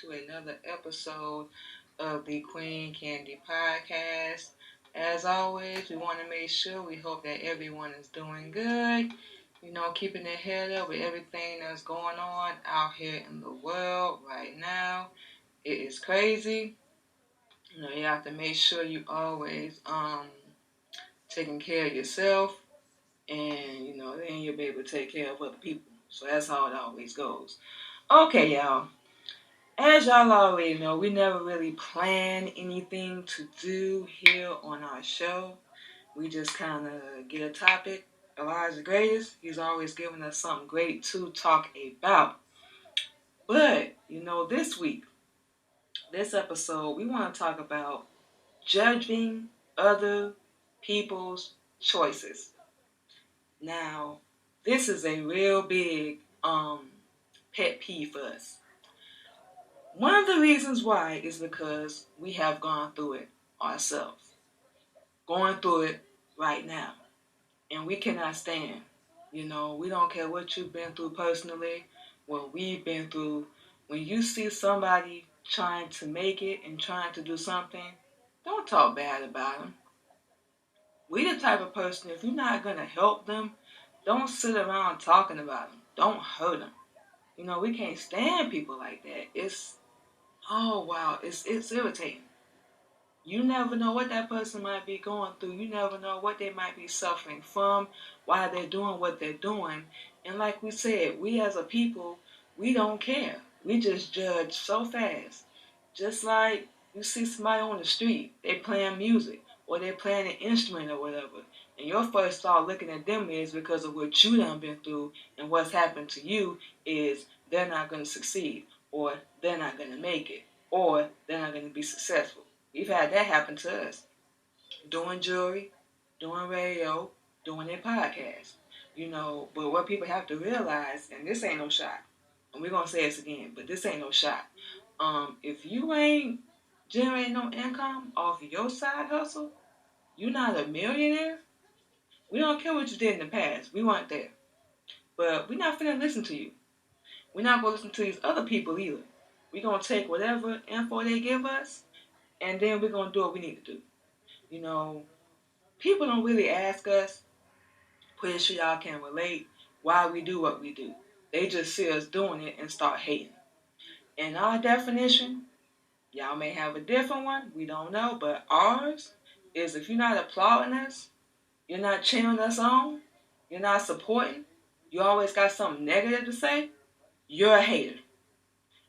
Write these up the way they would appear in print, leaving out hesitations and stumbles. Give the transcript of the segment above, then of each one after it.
to another episode of the Queen Candy Podcast. As always, we want to make sure we hope that everyone is doing good, keeping their head up with everything that's going on out here in the world right now. It is crazy. You have to make sure you always taking care of yourself, and then you'll be able to take care of other people. So that's how it always goes. Okay, y'all. As y'all already know, we never really plan anything to do here on our show. We just kind of get a topic. Elijah Greatest, he's always giving us something great to talk about. But, this episode, we want to talk about judging other people's choices. Now, this is a real big pet peeve for us. One of the reasons why is because we have gone through it ourselves. Going through it right now. And we cannot stand. We don't care what you've been through personally, what we've been through. When you see somebody trying to make it and trying to do something, don't talk bad about them. We the type of person, if you're not going to help them, don't sit around talking about them. Don't hurt them. We can't stand people like that. It's irritating. You never know what that person might be going through. You never know what they might be suffering from, why they're doing what they're doing. And like we said, we as a people, we don't care. We just judge so fast. Just like you see somebody on the street, they playing music or they playing an instrument or whatever. And your first thought looking at them is because of what you done been through and what's happened to you is they're not going to succeed or they're not going to make it or they're not going to be successful. We've had that happen to us. Doing jewelry, doing radio, doing a podcast. But what people have to realize, and this ain't no shot, and we're going to say this again, but this ain't no shot. If you ain't generating no income off of your side hustle, you're not a millionaire. We don't care what you did in the past. We weren't there. But we're not finna listen to you. We're not going to listen to these other people either. We're going to take whatever info they give us, and then we're going to do what we need to do. People don't really ask us, pretty sure y'all can relate, why we do what we do. They just see us doing it and start hating. In our definition, y'all may have a different one, we don't know, but ours is if you're not applauding us, you're not cheering us on, you're not supporting, you always got something negative to say, you're a hater.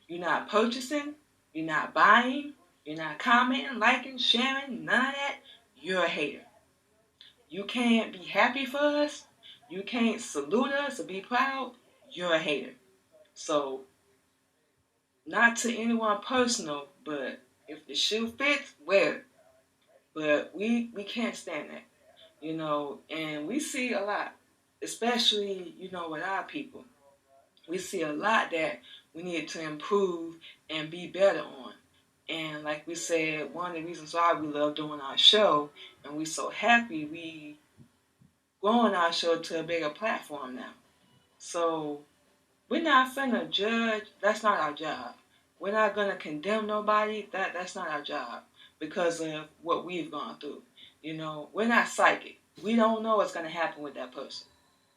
You're not purchasing, you're not buying, you're not commenting, liking, sharing, none of that, you're a hater. You can't be happy for us, you can't salute us or be proud, you're a hater. So, not to anyone personal, but if the shoe fits, wear it. But we can't stand that, and we see a lot, especially, with our people. We see a lot that we need to improve and be better on. And like we said, one of the reasons why we love doing our show, and we're so happy we growing our show to a bigger platform now. So we're not finna judge. That's not our job. We're not gonna condemn nobody. That's not our job because of what we've gone through. We're not psychic. We don't know what's gonna happen with that person.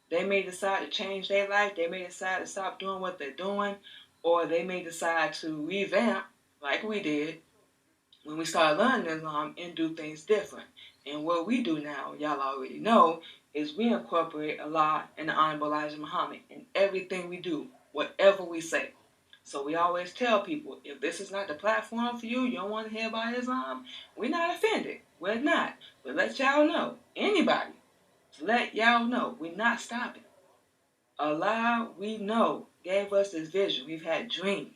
They may decide to change their life. They may decide to stop doing what they're doing, or they may decide to revamp like we did when we started learning Islam and do things different. And what we do now, y'all already know, is we incorporate Allah and the Honorable Elijah Muhammad in everything we do, whatever we say. So we always tell people, if this is not the platform for you, you don't want to hear about Islam, we're not offended. We're not. But let y'all know, anybody, let y'all know, we're not stopping. Allah, we know, gave us this vision. We've had dreams.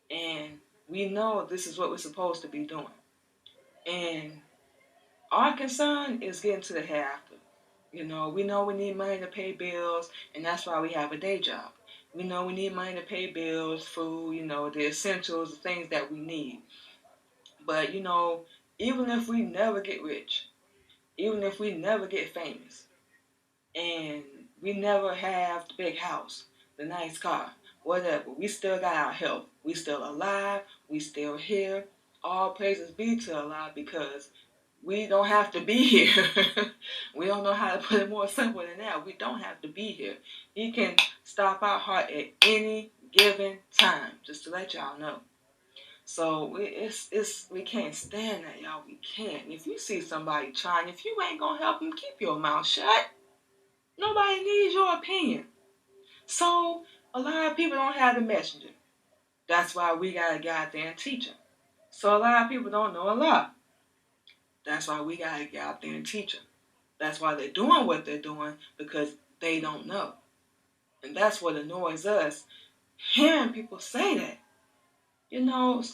And we know this is what we're supposed to be doing. And our concern is getting to the hereafter. We know we need money to pay bills, and that's why we have a day job. We know we need money to pay bills, food, the essentials, the things that we need. But, even if we never get rich, even if we never get famous, and we never have the big house, the nice car, whatever. We still got our health. We still alive. We still here. All praises be to Allah because we don't have to be here. We don't know how to put it more simple than that. We don't have to be here. He can stop our heart at any given time, just to let y'all know. So we can't stand that, y'all. We can't. If you see somebody trying, if you ain't gonna help them, keep your mouth shut. Nobody needs your opinion. So a lot of people don't have the messenger. That's why we gotta get out there and teach them. So a lot of people don't know Allah. That's why we gotta get out there and teach them. That's why they're doing what they're doing, because they don't know. And that's what annoys us, hearing people say that.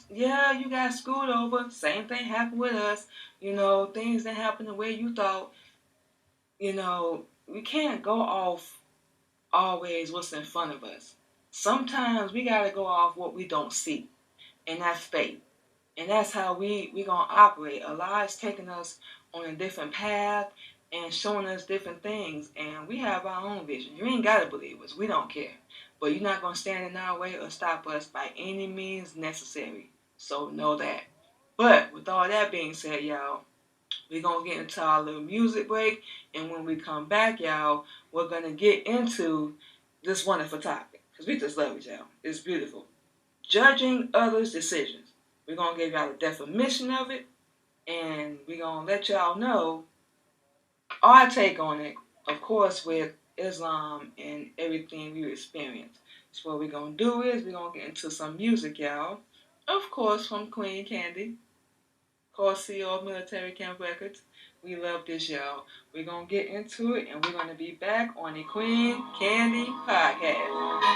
Yeah, you got screwed over. Same thing happened with us. Things didn't happen the way you thought. We can't go off always what's in front of us. Sometimes we got to go off what we don't see. And that's faith. And that's how we going to operate. Allah is taking us on a different path and showing us different things. And we have our own vision. You ain't got to believe us. We don't care. But you're not going to stand in our way or stop us by any means necessary. So know that. But with all that being said, y'all, we're going to get into our little music break. And when we come back, y'all, we're going to get into this wonderful topic. Because we just love it, y'all. It's beautiful. Judging others' decisions. We're going to give y'all the definition of it. And we're going to let y'all know our take on it, of course, with Islam and everything we experience. So what we're going to do is we're going to get into some music, y'all. Of course, from Queen Candy, CEO of Military Camp Records. We love this, y'all. We're going to get into it, and we're going to be back on the Queen Candy Podcast.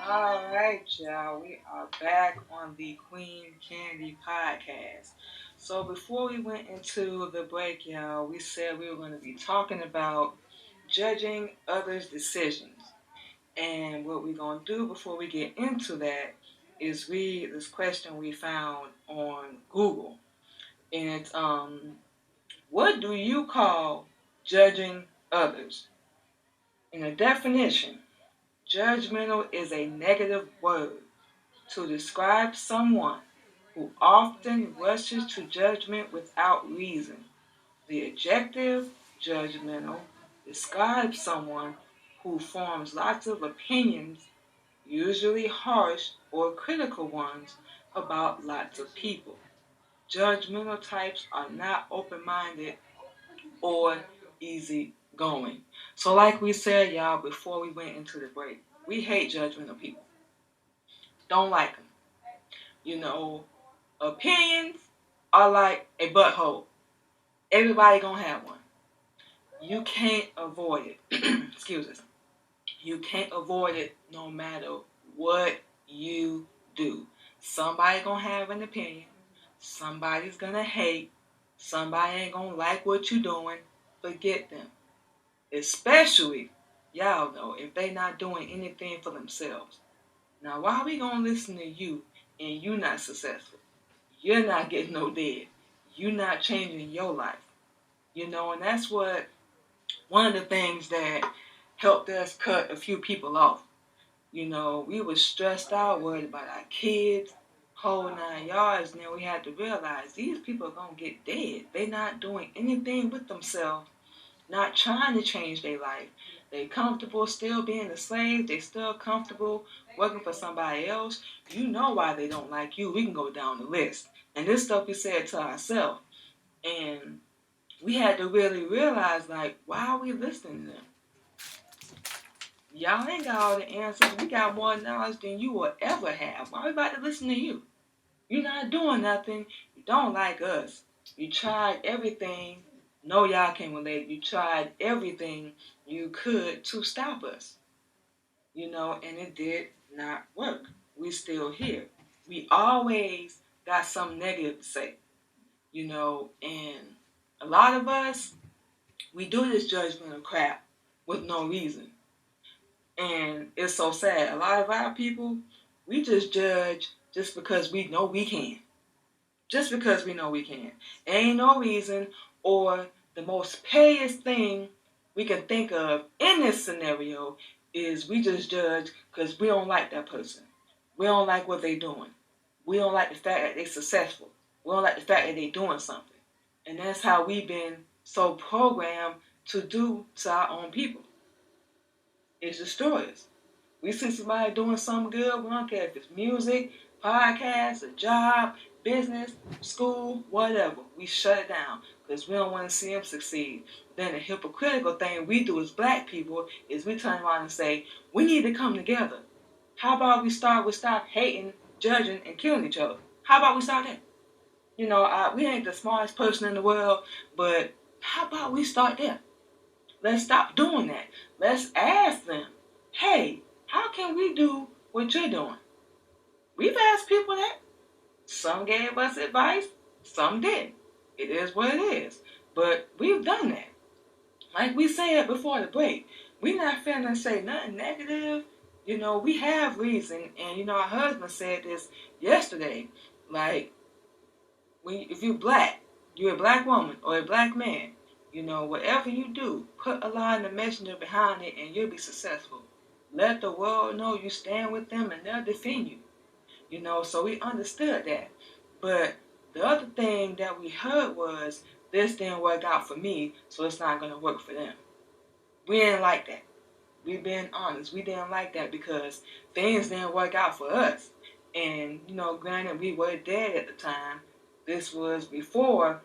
All right, y'all. We are back on the Queen Candy podcast. So before we went into the break, y'all, we said we were going to be talking about judging others' decisions. And what we're going to do before we get into that is read this question we found on Google. And it's, what do you call judging others? In a definition, judgmental is a negative word to describe someone who often rushes to judgment without reason. The adjective judgmental describes someone who forms lots of opinions, usually harsh or critical ones, about lots of people. Judgmental types are not open-minded or easygoing. So like we said, y'all, before we went into the break, we hate judgmental people. Don't like them. You know, opinions are like a butthole. Everybody gonna have one. You can't avoid it. Excuse us. You can't avoid it no matter what you do. Somebody gonna have an opinion. Somebody's gonna hate. Somebody ain't gonna like what you're doing. Forget them. Especially y'all know if they not doing anything for themselves. Now, why are we going to listen to you and you not successful? You're not getting no dead. You're not changing your life. You know, and that's what one of the things that helped us cut a few people off. You know, we were stressed out, worried about our kids, whole 9 yards, and then we had to realize these people are going to get dead. They're not doing anything with themselves, not trying to change their life. They comfortable still being a slave. They still comfortable working for somebody else. You know why they don't like you. We can go down the list. And this stuff we said to ourselves. And we had to really realize, like, why are we listening to them? Y'all ain't got all the answers. We got more knowledge than you will ever have. Why are we about to listen to you? You're not doing nothing. You don't like us. You tried everything. No, y'all can relate. You tried everything you could to stop us. You know, and it did not work. We still here. We always got something negative to say. You know, and a lot of us, we do this judgmental crap with no reason. And it's so sad. A lot of our people, we just judge just because we know we can. Just because we know we can. Ain't no reason, or the most pettiest thing we can think of in this scenario is we just judge because we don't like that person. We don't like what they're doing. We don't like the fact that they're successful. We don't like the fact that they're doing something. And that's how we've been so programmed to do to our own people. It's destroy us. We see somebody doing something good, we don't care if it's music, podcast, a job, business, school, whatever. We shut it down because we don't want to see them succeed. Then the hypocritical thing we do as black people is we turn around and say, we need to come together. How about we stop hating, judging, and killing each other? How about we start that? You know, we ain't the smartest person in the world, but how about we start there? Let's stop doing that. Let's ask them, hey, how can we do what you're doing? We've asked people that. Some gave us advice, some didn't. It is what it is. But we've done that. Like we said before the break, we're not finna say nothing negative. You know, we have reason. And, you know, our husband said this yesterday. Like, if you're black, you're a black woman or a black man, you know, whatever you do, put a line of messenger behind it and you'll be successful. Let the world know you stand with them and they'll defend you. You know, so we understood that. But the other thing that we heard was, this didn't work out for me, so it's not going to work for them. We didn't like that. We being honest. We didn't like that because things didn't work out for us. And, you know, granted, we were dead at the time. This was before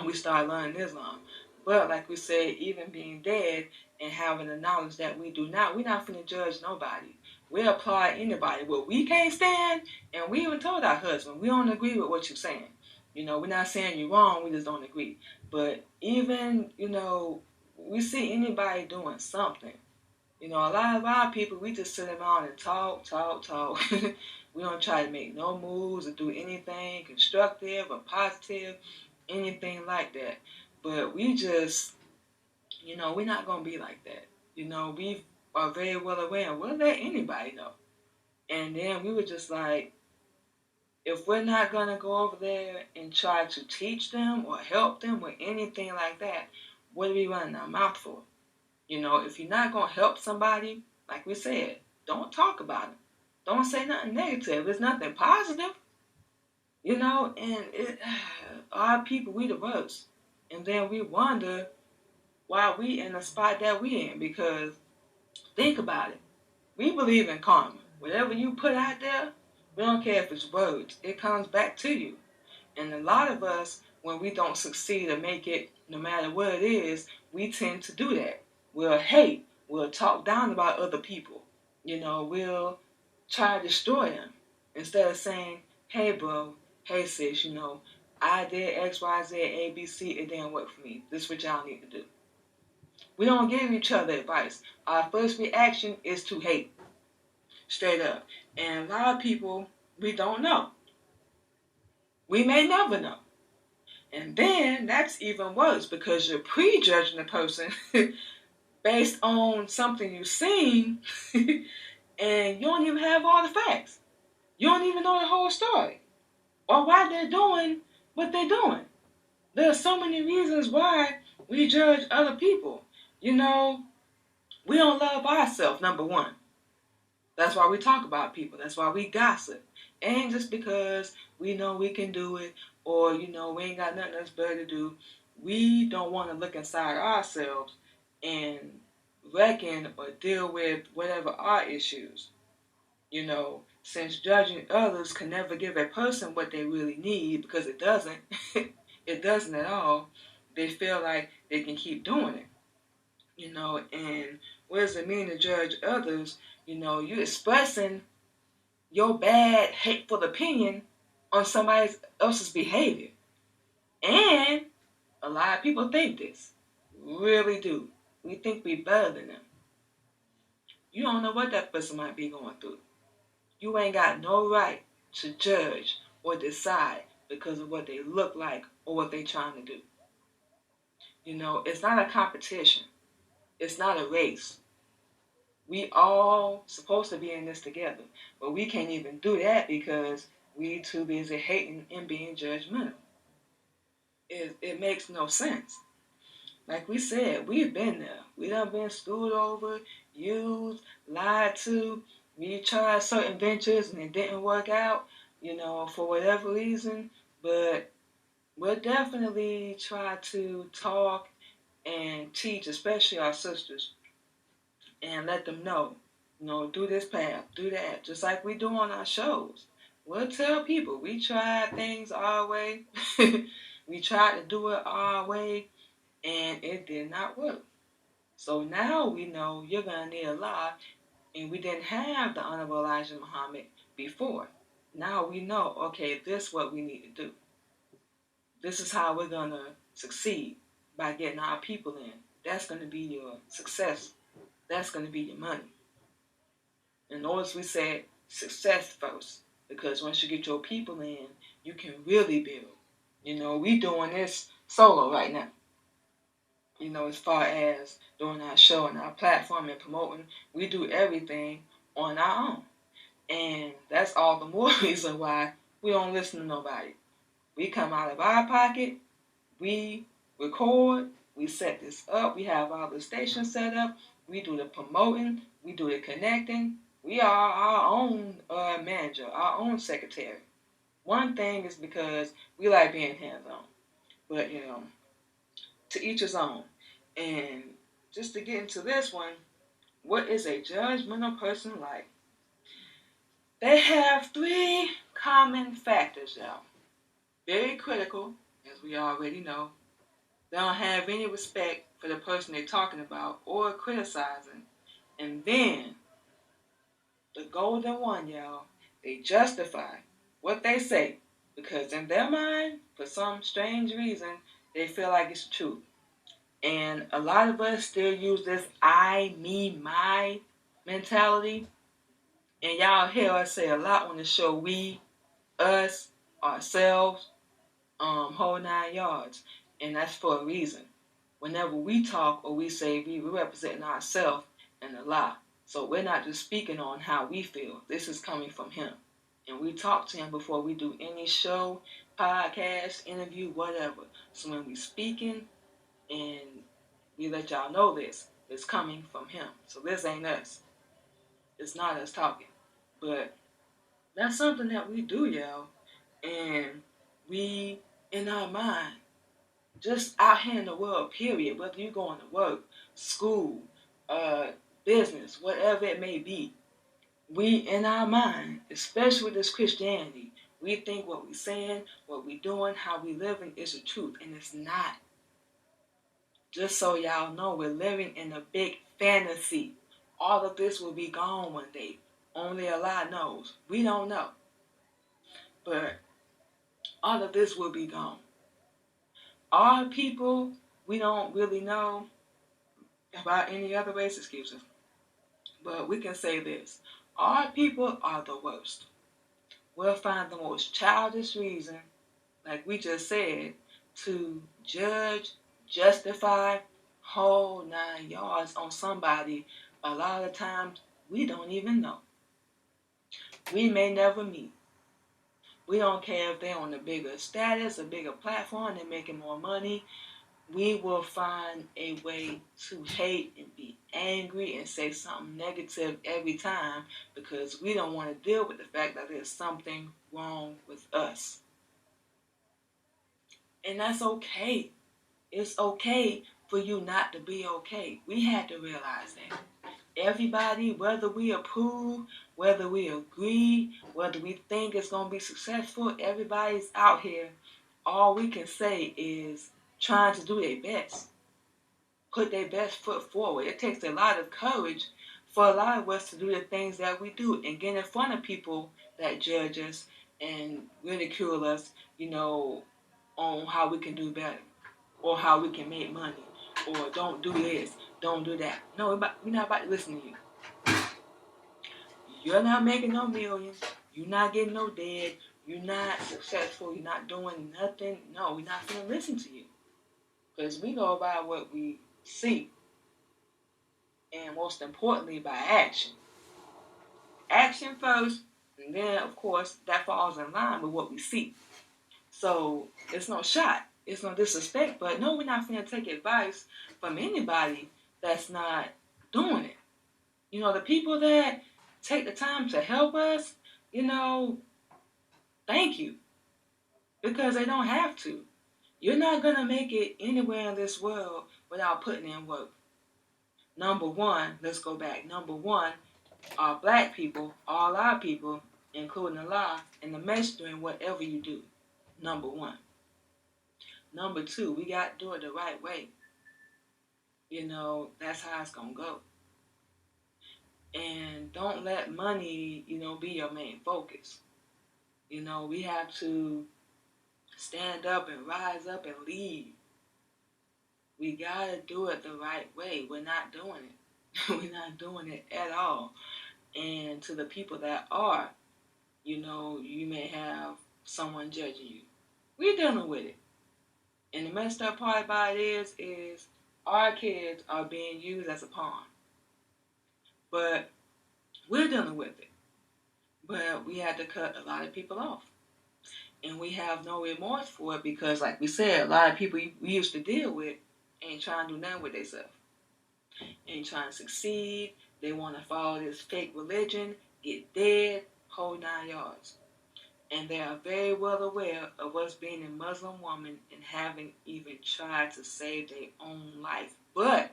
we started learning Islam. But like we said, even being dead and having the knowledge that we do not, we're not finna judge nobody. We apply anybody. What we can't stand, and we even told our husband, we don't agree with what you're saying. You know, we're not saying you're wrong, we just don't agree. But even, you know, we see anybody doing something. You know, a lot of our people, we just sit around and talk. We don't try to make no moves or do anything constructive or positive, anything like that. But we just, you know, we're not going to be like that. You know, we are very well aware and we'll let anybody know. And then we were just like, if we're not going to go over there and try to teach them or help them with anything like that, what are we running our mouth for? You know, if you're not going to help somebody, like we said, don't talk about it. Don't say nothing negative. It's nothing positive. You know, and our people, we the worst. And then we wonder why we in the spot that we in. Because think about it. We believe in karma. Whatever you put out there, we don't care if it's words. It comes back to you. And a lot of us, when we don't succeed or make it, no matter what it is, we tend to do that. We'll hate. We'll talk down about other people. You know, we'll try to destroy them. Instead of saying, hey, bro, hey, sis, you know, I did X, Y, Z, A, B, C. It didn't work for me. This is what y'all need to do. We don't give each other advice. Our first reaction is to hate. Straight up. And a lot of people, we don't know. We may never know. And then that's even worse because you're prejudging the person based on something you've seen, and you don't even have all the facts. You don't even know the whole story or why they're doing what they're doing. There are so many reasons why we judge other people. You know, we don't love ourselves, number one. That's why we talk about people. That's why we gossip. And just because we know we can do it or, we ain't got nothing else better to do, we don't want to look inside ourselves and reckon or deal with whatever our issues. Since judging others can never give a person what they really need because it doesn't, it doesn't at all, they feel like they can keep doing it. And what does it mean to judge others? You expressing your bad, hateful opinion on somebody else's behavior. And a lot of people think this. Really do. We think we better than them. You don't know what that person might be going through. You ain't got no right to judge or decide because of what they look like or what they trying to do. It's not a competition. It's not a race. We all supposed to be in this together, but we can't even do that because we too busy hating and being judgmental. It makes no sense. Like we said, we've been there. We done been screwed over, used, lied to. We tried certain ventures and it didn't work out, for whatever reason. But we'll definitely try to talk and teach, especially our sisters, and let them know, do this path, do that, just like we do on our shows. We'll tell people we tried things our way. We tried to do it our way, and it did not work. So now we know you're going to need a lot, and we didn't have the Honorable Elijah Muhammad before. Now we know, okay, this is what we need to do. This is how we're going to succeed by getting our people in. That's going to be your success. That's going to be your money. And notice we said success first, because once you get your people in, you can really build. We doing this solo right now. As far as doing our show and our platform and promoting, we do everything on our own. And that's all the more reason why we don't listen to nobody. We come out of our pocket, we record, we set this up, we have all the stations set up, we do the promoting, we do the connecting. We are our own manager, our own secretary. One thing is because we like being hands-on. But, to each his own. And just to get into this one, what is a judgmental person like? They have 3 common factors, y'all. Very critical, as we already know. They don't have any respect for the person they're talking about or criticizing. And then, the golden one, y'all, they justify what they say because in their mind, for some strange reason, they feel like it's the truth. And a lot of us still use this I, me, my mentality. And y'all hear us say a lot on the show, we, us, ourselves, whole 9 yards. And that's for a reason. Whenever we talk or we say we, we're representing ourselves and the lie. So we're not just speaking on how we feel. This is coming from him. And we talk to him before we do any show, podcast, interview, whatever. So when we speaking and we let y'all know this, it's coming from him. So this ain't us. It's not us talking. But that's something that we do, y'all. And we, in our mind, just out here in the world, period, whether you're going to work, school, business, whatever it may be, we, in our mind, especially with this Christianity, we think what we're saying, what we're doing, how we living is the truth, and it's not. Just so y'all know, we're living in a big fantasy. All of this will be gone one day. Only Allah knows. We don't know. But all of this will be gone. Our people, we don't really know about any other race excuses. But we can say this. Our people are the worst. We'll find the most childish reason, like we just said, to judge, justify, whole 9 yards on somebody a lot of times we don't even know. We may never meet. We don't care if they're on a bigger status, a bigger platform, they're making more money. We will find a way to hate and be angry and say something negative every time because we don't want to deal with the fact that there's something wrong with us. And that's okay. It's okay for you not to be okay. We had to realize that. Everybody, whether we approve, whether we agree, whether we think it's going to be successful, everybody's out here. All we can say is trying to do their best. Put their best foot forward. It takes a lot of courage for a lot of us to do the things that we do and get in front of people that judge us and ridicule us, on how we can do better or how we can make money or don't do this, don't do that. No, we're not about to listen to you. You're not making no millions. You're not getting no dead. You're not successful. You're not doing nothing. No, we're not going to listen to you. Because we go by what we see. And most importantly, by action. Action first. And then, of course, that falls in line with what we see. So, it's no shot. It's no disrespect. But no, we're not going to take advice from anybody that's not doing it. The people that take the time to help us, thank you. Because they don't have to. You're not going to make it anywhere in this world without putting in work. Number one, let's go back. Number one, are black people, all our people, including Allah, and the mess doing whatever you do. Number one. Number two, we got to do it the right way. That's how it's going to go. And don't let money, be your main focus. We have to stand up and rise up and lead. We gotta do it the right way. We're not doing it. We're not doing it at all. And to the people that are, you may have someone judging you. We're dealing with it. And the messed up part about it is our kids are being used as a pawn. But we're dealing with it. But we had to cut a lot of people off. And we have no remorse for it because, like we said, a lot of people we used to deal with ain't trying to do nothing with themselves. Ain't trying to succeed. They want to follow this fake religion, get dead, whole 9 yards. And they are very well aware of us being a Muslim woman and having even tried to save their own life. But,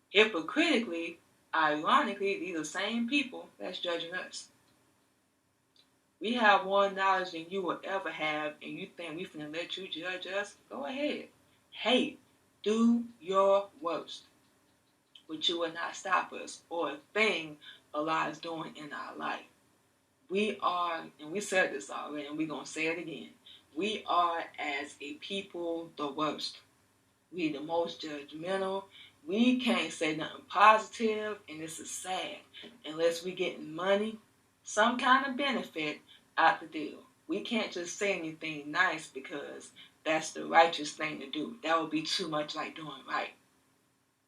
hypocritically, ironically, these are the same people that's judging us. We have more knowledge than you will ever have, and you think we finna let you judge us? Go ahead. Hey, do your worst. But you will not stop us or a thing Allah is doing in our life. We are, and we said this already, and we're going to say it again. We are, as a people, the worst. We the most judgmental. We can't say nothing positive, and this is sad, unless we getting money, some kind of benefit out the deal. We can't just say anything nice because that's the righteous thing to do. That would be too much like doing right.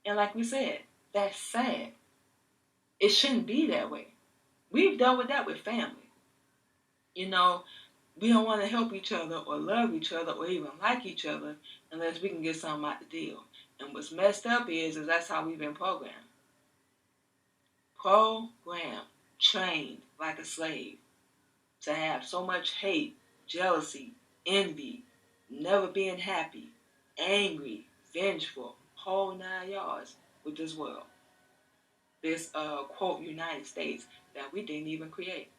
And like we said, that's sad. It shouldn't be that way. We've dealt with that with family. We don't want to help each other or love each other or even like each other unless we can get something out the deal. And what's messed up is that's how we've been programmed. Programmed, trained like a slave to have so much hate, jealousy, envy, never being happy, angry, vengeful, whole 9 yards with this world. This quote United States that we didn't even create.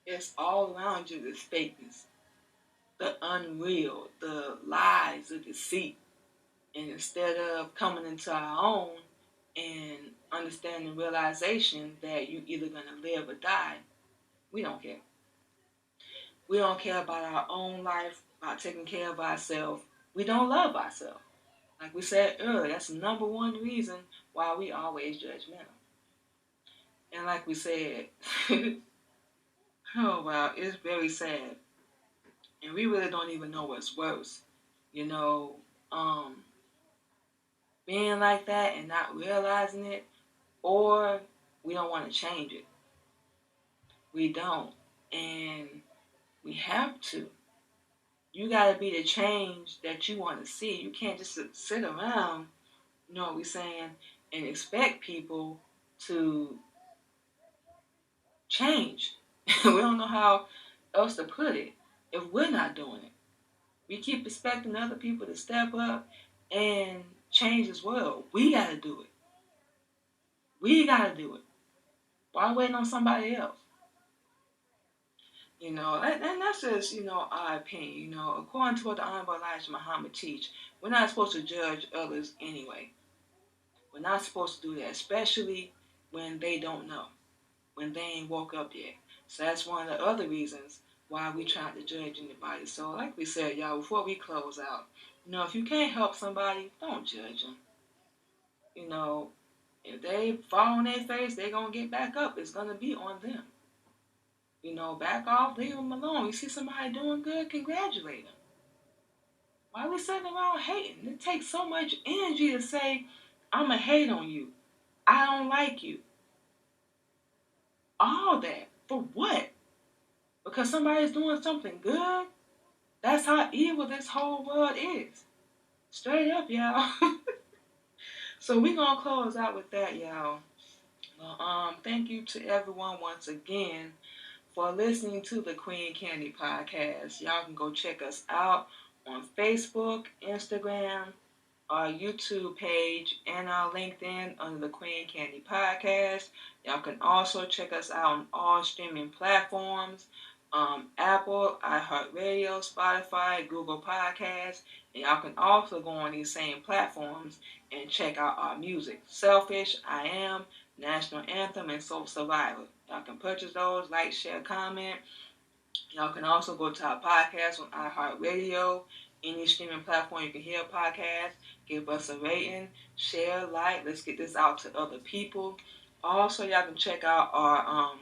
It's all around you, this fakeness, the unreal, the lies, the deceit. And instead of coming into our own and understanding realization that you're either going to live or die, we don't care. We don't care about our own life, about taking care of ourselves. We don't love ourselves. Like we said earlier, that's the number one reason why we always judgmental. And like we said, oh wow, it's very sad. And we really don't even know what's worse. being like that and not realizing it, or we don't want to change it. We don't. And we have to. You got to be the change that you want to see. You can't just sit around, you know what we're saying, and expect people to change. We don't know how else to put it if we're not doing it. We keep expecting other people to step up and change as well. We got to do it. We got to do it. Why waiting on somebody else? You know, and that's just, our opinion. According to what the Honorable Elijah Muhammad teach, we're not supposed to judge others anyway. We're not supposed to do that, especially when they don't know, when they ain't woke up yet. So that's one of the other reasons why we try to judge anybody. So like we said, y'all, before we close out, if you can't help somebody, don't judge them. If they fall on their face, they're going to get back up. It's going to be on them. Back off, leave them alone. You see somebody doing good, congratulate them. Why are we sitting around hating? It takes so much energy to say, I'm going to hate on you. I don't like you. All that. For what? Because somebody's doing something good? That's how evil this whole world is. Straight up, y'all. So we're going to close out with that, y'all. Well, thank you to everyone once again for listening to the Queen Candy Podcast. Y'all can go check us out on Facebook, Instagram, our YouTube page, and our LinkedIn under the Queen Candy Podcast. Y'all can also check us out on all streaming platforms, Apple, iHeartRadio, Spotify, Google Podcasts. And y'all can also go on these same platforms and check out our music. Selfish, I Am, National Anthem, and Soul Survivor. Y'all can purchase those, like, share, comment. Y'all can also go to our podcast on iHeartRadio, any streaming platform you can hear a podcast. Give us a rating, share, like. Let's get this out to other people. Also, y'all can check out our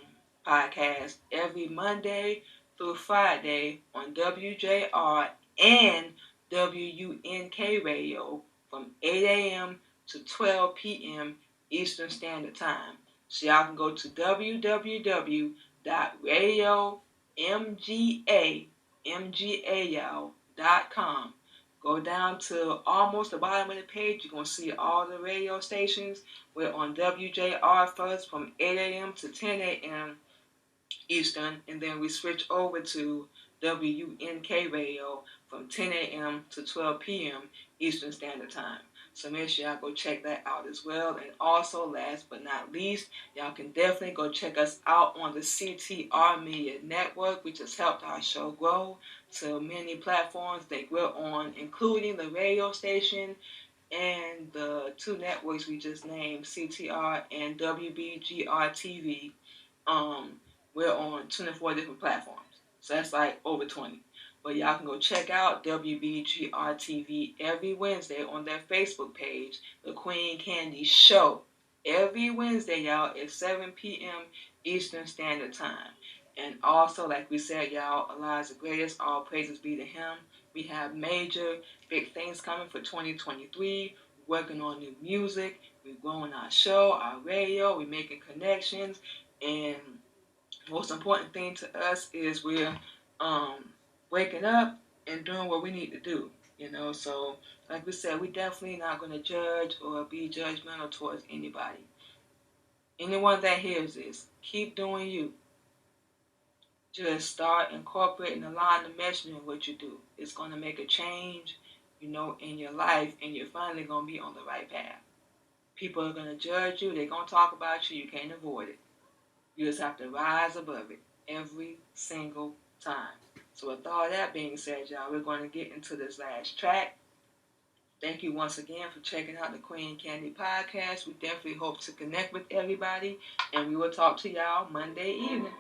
podcast every Monday through Friday on WJR and WUNK Radio from 8 a.m. to 12 p.m. Eastern Standard Time. So y'all can go to www.radiomgayal.com. Go down to almost the bottom of the page. You're going to see all the radio stations. We're on WJR first from 8 a.m. to 10 a.m. Eastern, and then we switch over to WUNK Radio from 10 a.m. to 12 p.m. Eastern Standard Time. So make sure y'all go check that out as well. And also, last but not least, y'all can definitely go check us out on the CTR Media Network, which has helped our show grow to many platforms that we're on, including the radio station and the two networks we just named, CTR and WBGR TV. We're on 24 different platforms. So that's like over 20. But y'all can go check out WBGR TV every Wednesday on their Facebook page, The Queen Candy Show. Every Wednesday, y'all, at 7 p.m. Eastern Standard Time. And also, like we said, y'all, Allah is the greatest. All praises be to Him. We have major, big things coming for 2023. Working on new music. We're growing our show, our radio. We're making connections. And most important thing to us is we're waking up and doing what we need to do. So like we said, we definitely not going to judge or be judgmental towards anybody. Anyone that hears this, keep doing you. Just start incorporating the line of messaging in what you do. It's going to make a change, in your life, and you're finally going to be on the right path. People are going to judge you. They're going to talk about you. You can't avoid it. You just have to rise above it every single time. So with all that being said, y'all, we're going to get into this last track. Thank you once again for checking out the Queen Candy Podcast. We definitely hope to connect with everybody, and we will talk to y'all Monday evening.